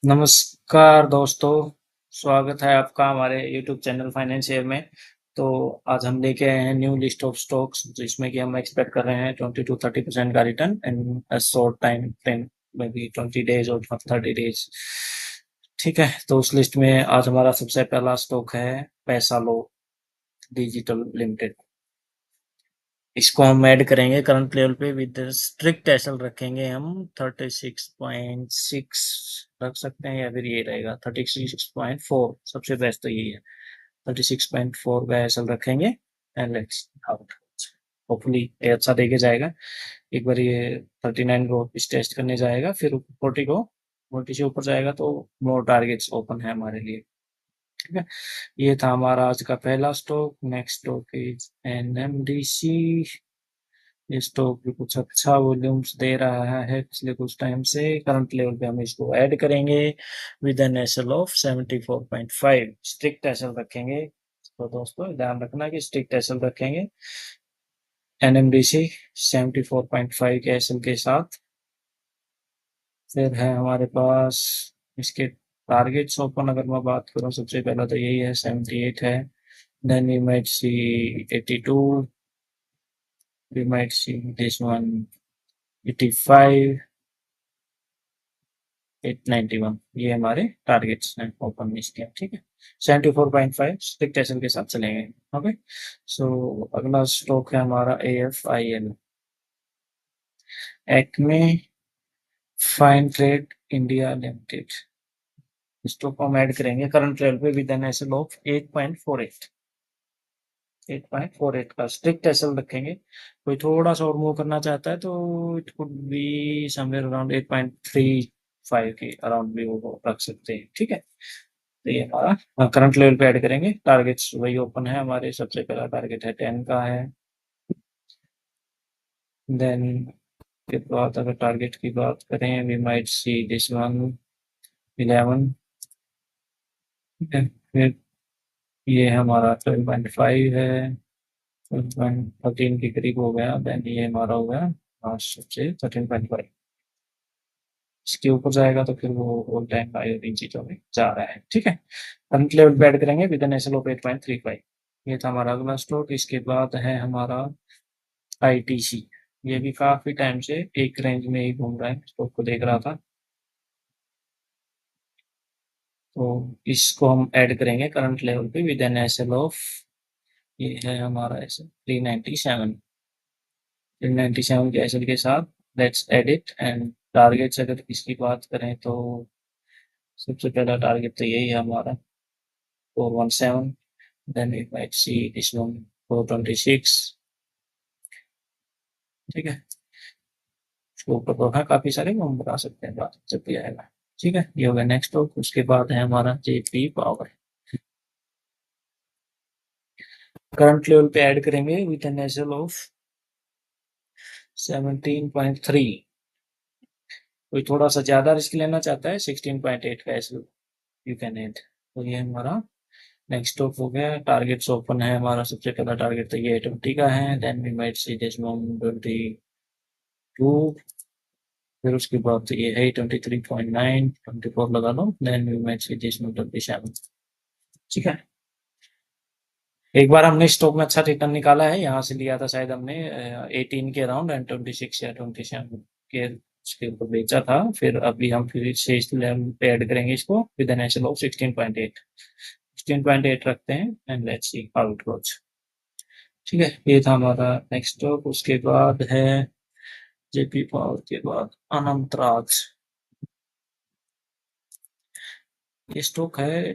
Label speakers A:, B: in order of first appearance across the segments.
A: नमस्कार दोस्तों, स्वागत है आपका हमारे यूट्यूब चैनल फाइनेंशियल में। तो आज हम लेके आए हैं न्यू लिस्ट ऑफ स्टॉक्स जिसमें कि हम एक्सपेक्ट कर रहे हैं 20 to 30% का return in a short time frame में भी 20 डेज और 30 डेज। ठीक है, तो उस लिस्ट में आज हमारा सबसे पहला स्टॉक है पैसा लो डिजिटल लिमिटेड। इसको हम ऐड करेंगे करंट लेवल पे विद स्ट्रिक्ट एसएल रखेंगे हम 36.6 रख सकते हैं या फिर ये रहेगा 36.4। सबसे बेस्ट तो यही है, 36.4 का एसएल रखेंगे एंड लेट्स आउट। होपफुली ये अच्छा देके जाएगा। एक बार ये 39 को इस टेस्ट करने जाएगा, फिर 40 से ऊपर जाएगा तो मोर टारगेट्स ओपन है हमारे लिए। ठीक है, ये था हमारा आज का पहला stock. Next stock is NMDC. ये स्टॉक भी कुछ अच्छा वॉल्यूम्स दे रहा है पिछले कुछ टाइम से। करंट लेवल पे हम इसको ऐड करेंगे with an SL of 74.5। Strict SL रखेंगे, तो दोस्तों ध्यान रखना कि स्ट्रिक्ट एसएल रखेंगे। एनएमडीसी 74.5 के एसएल के साथ। फिर है हमारे पास इसके टारगेट्स ओपन, अगर मैं बात करूं सबसे पहला तो यही है 78 है। Then we might see 82, we might see this one 85, 891। ये हमारे टारगेट्स हैं ओपन इसके। ठीक है, 74.5 स्ट्रिक्ट एसएल के साथ चलेंगे। ओके, सो अगला स्टॉक है हमारा AFIL, Acme fine trade India limited. Stock को हम ऐड करेंगे करंट लेवल पे विद एन एसएल ऑफ 8.48। 8.48 का स्ट्रिक्ट एसएल रखेंगे। कोई थोड़ा सा और मूव करना चाहता है तो it could be somewhere around 8.35 के अराउंड भी वो रख सकते हैं। ठीक है, तो ये हमारा करंट लेवल पे ऐड करेंगे। टारगेट्स वही ओपन है हमारे। सबसे पहला टारगेट है 10 का है। देन के बाद अगर टारगेट की बात करें we might see this one 11। ठीक है, फिर ये हमारा 12.5 है। 12.13 के करीब हो गया। देन ये हमारा हो गया लास्ट से 13.5। इसके ऊपर जाएगा तो फिर वो ऑल टाइम हाई इन चीजों में जा रहा है। ठीक है, करंट लेवल पे ऐड करेंगे विद एन एसएल ऑफ 8.35। ये था हमारा अगला स्टॉक। इसके बाद है हमारा ITC। ये भी काफी टाइम से एक रेंज में ही घूम रहा है, स्टॉक को देख रहा था। तो इसको हम ऐड करेंगे करंट लेवल पे विद एन एसएल ऑफ, ये है हमारा एसएल 397। 397 के एसएल के साथ लेट्स एडिट एंड टारगेट्स अगर इसकी बात करें तो सबसे पहला टारगेट तो यही है हमारा 417। Then we might see this one 426। ठीक है, उसके ऊपर तो है काफी सारे, वो हम बता सकते हैं बात जब भी आएगा। ठीक है, ये हो गया नेक्स्ट स्टॉक। उसके बाद है हमारा JP पावर। करंट लेवल पे ऐड करेंगे विथ एन एसएल ऑफ 17.3। कोई थोड़ा सा ज्यादा रिस्क लेना चाहता है 16.8 का एसएल यू कैन ऐड। तो ये हमारा नेक्स्ट स्टॉक हो गया। टारगेट्स ओपन है हमारा। सबसे पहला टारगेट तो ये 20 का है। Then we might see this one 22। फिर उसके बाद तो ये है 23.9, 24 लगा लो। Then we might see this one 27। ठीक है, एक बार हमने स्टॉक में अच्छा रिटर्न निकाला है। यहाँ से लिया था शायद हमने 18 के अराउंड एंड 26 या 27 के उसके ऊपर बेचा था। फिर अभी हम फिर से इस लेवल पे ऐड करेंगे इसको विद एन एसएल ऑफ 16.8। 16.8 रखते हैं and let's see how it goes. ठीक है, ये था हमारा नेक्स्ट स्टॉक। उसके बाद है JP पावर के बाद अनंत राज। ये स्टॉक है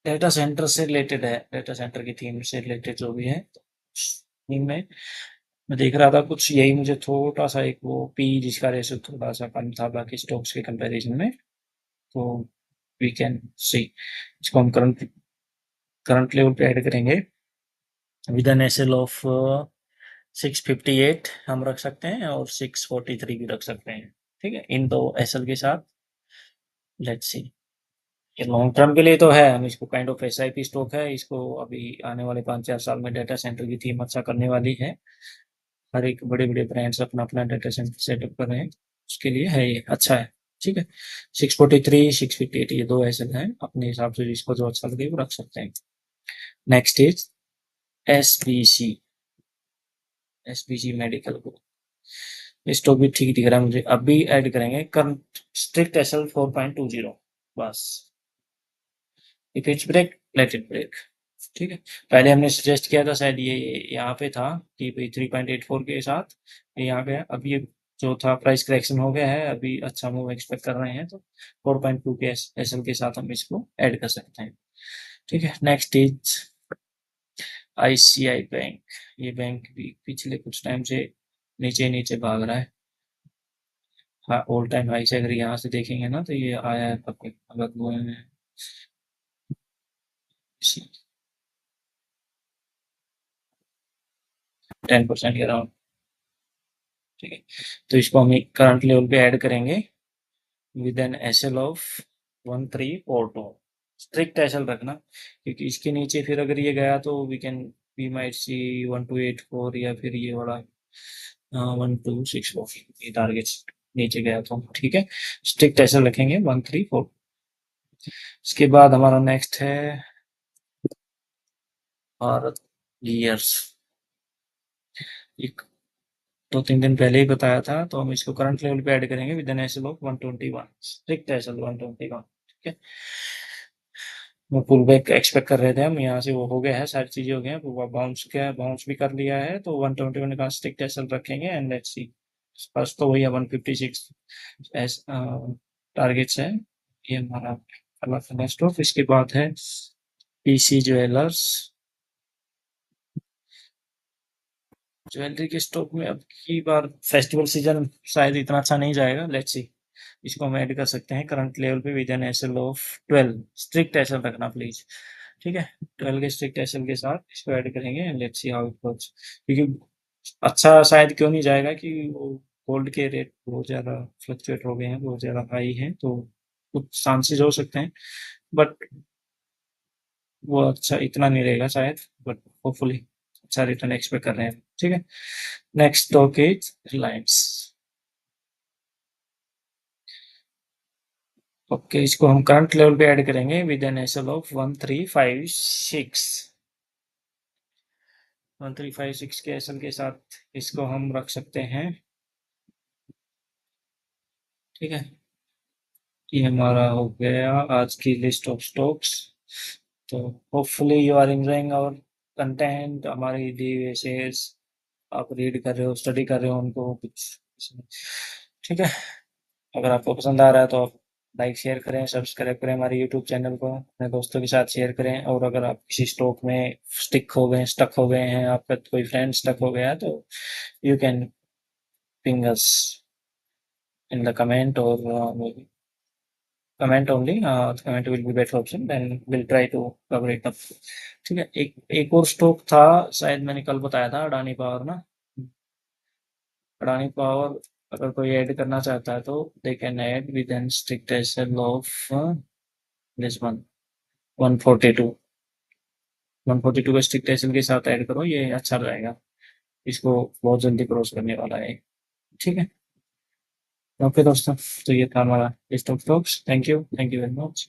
A: डेटा सेंटर से रिलेटेड है, डेटा सेंटर की थीम से रिलेटेड जो भी है थीम में। मैं देख रहा था कुछ यही, मुझे थोड़ा सा एक वो पी जिसका रेशो थोड़ा सा कम था बाकी स्टॉक्स के कंपैरिजन में। तो वी कैन सी इसको हम करंट करंट लेवल पे ऐड करेंगे विद एन एसएल ऑफ 658 हम रख सकते हैं और 643 भी रख सकते हैं। ठीक है, इन दो एसएल के साथ लेट्स सी। ये लॉन्ग टर्म के लिए तो है, हम इसको काइंड ऑफ SIP स्टॉक है। इसको अभी आने वाले 5-4 साल में डेटा सेंटर की थीम अच्छा करने वाली है। हर एक बड़े बड़े ब्रांड्स अपना अपना डेटा सेंटर सेटअप कर रहे हैं, उसके लिए है ये अच्छा है। ठीक है। 643, 658 ये दो एसएल हैं, अपने हिसाब से जिसको जो अच्छा लगे वो रख सकते हैं। Next is SBC. SBC medical को स्टॉक भी ठीक दिख रहा है मुझे, अभी ऐड करेंगे करंट स्ट्रिक्ट एसएल 4.20 बस। If it's break let it break. ठीक है। पहले हमने सजेस्ट किया था शायद ये यहाँ पे था कि भाई 3.84 के साथ ये यहाँ पे है। अब ये जो था प्राइस करेक्शन हो गया है, अभी अच्छा मूव एक्सपेक्ट कर रहे हैं, तो 4.2 के एसएल के साथ हम इसको ऐड कर सकते हैं। ठीक है। Next is ICI bank. ये बैंक भी पिछले कुछ टाइम से नीचे नीचे भाग रहा है। हाँ, ऑल टाइम हाई से अगर यहाँ से देखेंगे ना तो ये आया है पक्के अगर वो 10% के अराउंड। ठीक है। तो इसको हम करंट लेवल पे ऐड करेंगे with an SL of 1342। Strict SL रखना, क्योंकि इसके नीचे फिर अगर ये गया तो वी माइट सी 1284 या फिर ये वाला 1264 ये टारगेट्स नीचे गया तो ठीक है। स्ट्रिक्ट एसएल रखेंगे 134। इसके बाद हमारा नेक्स्ट है भारत गियर्स। एक 2-3 दिन पहले ही बताया था, तो हम इसको करंट लेवल पे ऐड करेंगे with an SL of 121, strict SL 121। ठीक है। वो पुल बैक एक्सपेक्ट कर रहे थे हम, यहाँ से वो हो गया है, सारी चीजें हो गई हैं, वो बाउंस किया, बाउंस भी कर लिया है, तो 121 का स्टिक टेसल रखेंगे एंड लेट्स सी। फर्स्ट तो वही है 156 एस टारगेट्स है। ये हमारा पहला स्टॉक। इसके बाद है पीसी ज्वेलर्स। ज्वेलरी के स्टॉक में अब की बार फेस्टिवल सीजन शायद इतना अच्छा नहीं जाएगा, लेट्स सी। इसको हम ऐड कर सकते हैं करंट लेवल पे with an SL of 12। Strict SL रखना प्लीज। ठीक है। 12 के स्ट्रिक्ट एसएल के साथ इसको ऐड करेंगे and let's see how it goes. क्योंकि अच्छा शायद क्यों नहीं जाएगा कि वो गोल्ड के रेट बहुत ज़्यादा फ्लक्चुएट हो गए हैं, बहुत ज़्यादा हाई हैं, तो कुछ चांसेस हो सकते हैं, बट वो अच्छा इतना नहीं रहेगा शायद, बट होपफुली अच्छा रिटर्न एक्सपेक्ट कर रहे हैं। ठीक है। Next stock is Reliance. Okay, इसको हम करंट लेवल पे ऐड करेंगे विद एन एसएल ऑफ 1356। 1356 के एसएल के साथ इसको हम रख सकते हैं। ठीक है। ये हमारा हो गया आज की लिस्ट ऑफ स्टॉक्स। तो hopefully you are enjoying our content, हमारी दी हुए शेयर्स आप रीड कर रहे हो, स्टडी कर रहे हो उनको कुछ। ठीक है। अगर आपको पसंद आ रहा है तो आप लाइक शेयर करें, सब्सक्राइब करें हमारे यूट्यूब चैनल को, अपने दोस्तों के साथ शेयर करें, और अगर आप किसी स्टॉक में स्टक हो गए हैं, आपका कोई फ्रेंड स्टक हो गया है, तो you can ping us in the comment, और comment only, comment will be better option, then will try to cover it up. ठीक है। एक एक और स्टॉक था, शायद मैंने कल बताया था, अडानी पावर ना। अडानी पावर अगर कोई ऐड करना चाहता है तो they can add with an strict SL of this one 142। 142 का स्ट्रिक्ट एसएल के साथ ऐड करो, ये अच्छा रहेगा, इसको बहुत जल्दी क्रॉस करने वाला है। ठीक है। ओके दोस्तों, तो ये था हमारा list of stocks. Thank you very much.